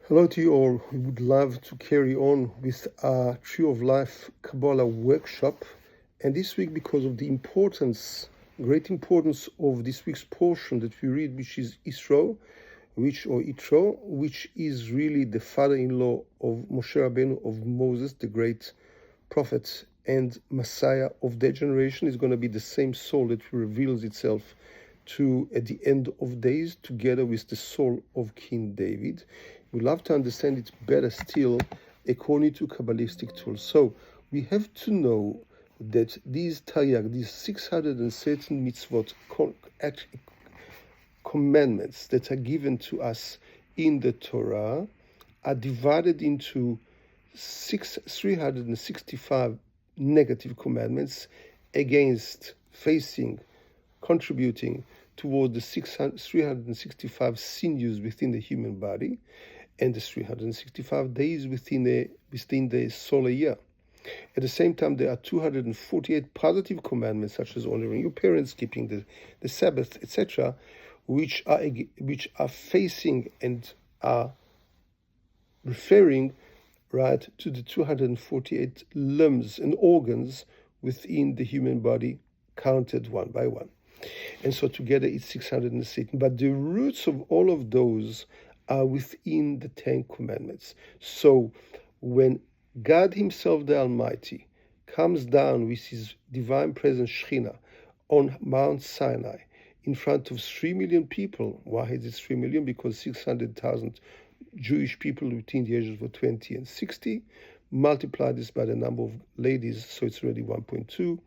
Hello to you all. We would love to carry on with our Tree of Life Kabbalah workshop. And this week, because of the great importance of this week's portion that we read, which is Yitro, which is really the father-in-law of Moshe Rabbeinu, of Moses, the great prophet and Messiah of that generation, is going to be the same soul that reveals itself to at the end of days, together with the soul of King David. We'd love to understand it better still according to Kabbalistic tools. So we have to know that these Taryag, these 613 mitzvot, commandments that are given to us in the Torah, are divided into 365 negative commandments against contributing toward the 365 sinews within the human body, and the 365 days within the solar year. At the same time, there are 248 positive commandments, such as honoring your parents, keeping the Sabbath, etc., which are facing and are referring right to the 248 limbs and organs within the human body, counted one by one. And so together it's 617. But the roots of all of those are within the 10 commandments. So when God himself, the Almighty, comes down with his divine presence, Shekhinah, on Mount Sinai, in front of 3 million people. Why is it 3 million? Because 600,000 Jewish people between the ages of 20 and 60. Multiply this by the number of ladies, so it's already 1.2.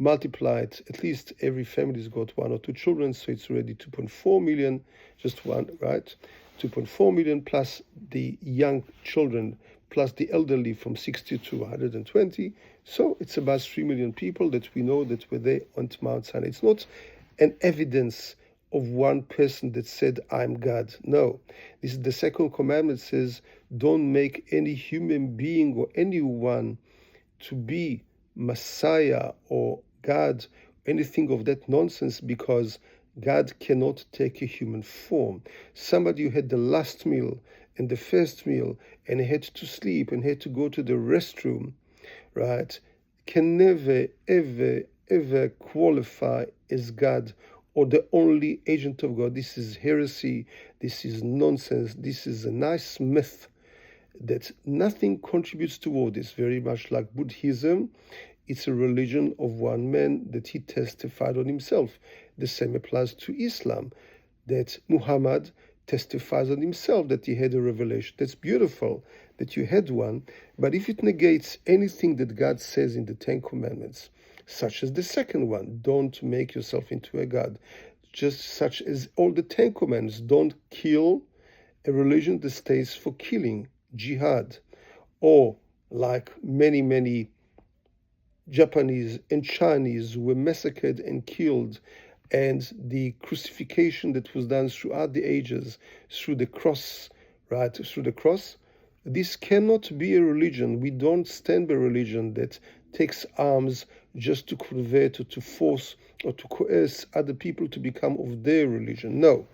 Multiply it, at least every family's got 1 or 2 children, so it's already 2.4 million, just one, right? 2.4 million plus the young children, plus the elderly from 60 to 120. So it's about 3 million people that we know that were there on Mount Sinai. It's not an evidence of one person that said, I'm God. No. This is the second commandment, says, don't make any human being or anyone to be Messiah or God, anything of that nonsense, because God cannot take a human form. Somebody who had the last meal and the first meal and had to sleep and had to go to the restroom, right, can never, ever qualify as God or the only agent of God. This is heresy. This is nonsense. This is a nice myth that nothing contributes toward this, very much like Buddhism. It's a religion of one man that he testified on himself. The same applies to Islam, that Muhammad testifies on himself that he had a revelation. That's beautiful that you had one, but if it negates anything that God says in the 10 commandments, such as the second one, don't make yourself into a god, just such as all the 10 commandments, don't kill, a religion that stays for killing, jihad, or like many Japanese and Chinese were massacred and killed, and the crucifixion that was done throughout the ages through the cross, right, through the cross. This cannot be a religion. We don't stand by a religion that takes arms just to convert or to force or to coerce other people to become of their religion. No.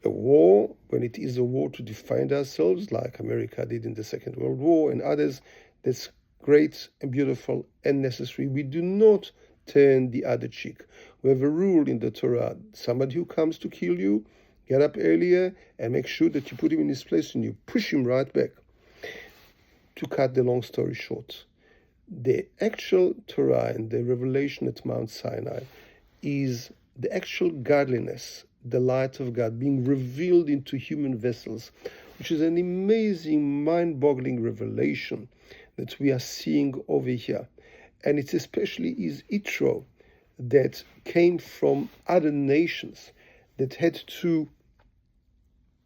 A war, when it is a war to defend ourselves, like America did in the Second World War and others, that's great and beautiful and necessary. We do not turn the other cheek. We have a rule in the Torah: somebody who comes to kill you, get up earlier and make sure that you put him in his place and you push him right back. To cut the long story short, the actual Torah and the revelation at Mount Sinai is the actual godliness, the light of God being revealed into human vessels, which is an amazing, mind-boggling revelation that we are seeing over here. And it's especially is Yitro that came from other nations that had to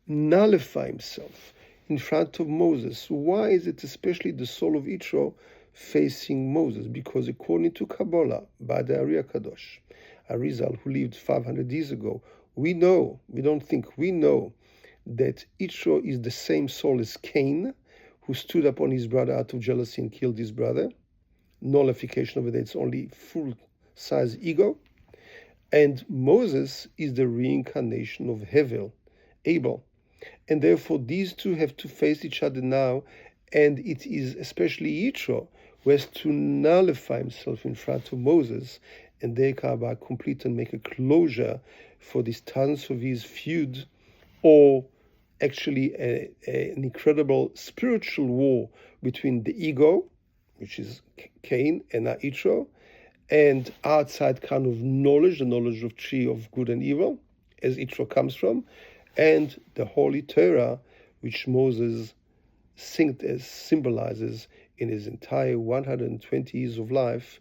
nullify himself in front of Moses. Why is it especially the soul of Yitro facing Moses? Because according to Kabbalah, by the Ari Kadosh, Arizal, who lived 500 years ago, we know that Yitro is the same soul as Cain, who stood up on his brother out of jealousy and killed his brother. Nullification of it, it's only full-size ego. And Moses is the reincarnation of Abel. And therefore, these two have to face each other now. And it is especially Yitro who has to nullify himself in front of Moses and thereby complete and make a closure for this tons of his feud, or actually an incredible spiritual war between the ego, which is Cain, and Yitro, and outside kind of knowledge, the knowledge of tree of good and evil, as Yitro comes from, and the Holy Torah, which Moses symbolizes in his entire 120 years of life,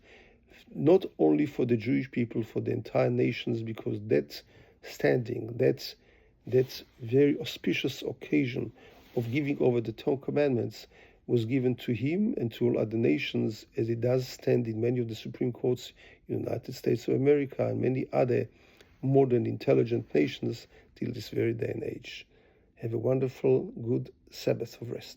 not only for the Jewish people, for the entire nations, because that standing, that very auspicious occasion of giving over the 10 Commandments was given to him and to all other nations, as it does stand in many of the Supreme Courts in the United States of America and many other modern intelligent nations till this very day and age. Have a wonderful, good Sabbath of rest.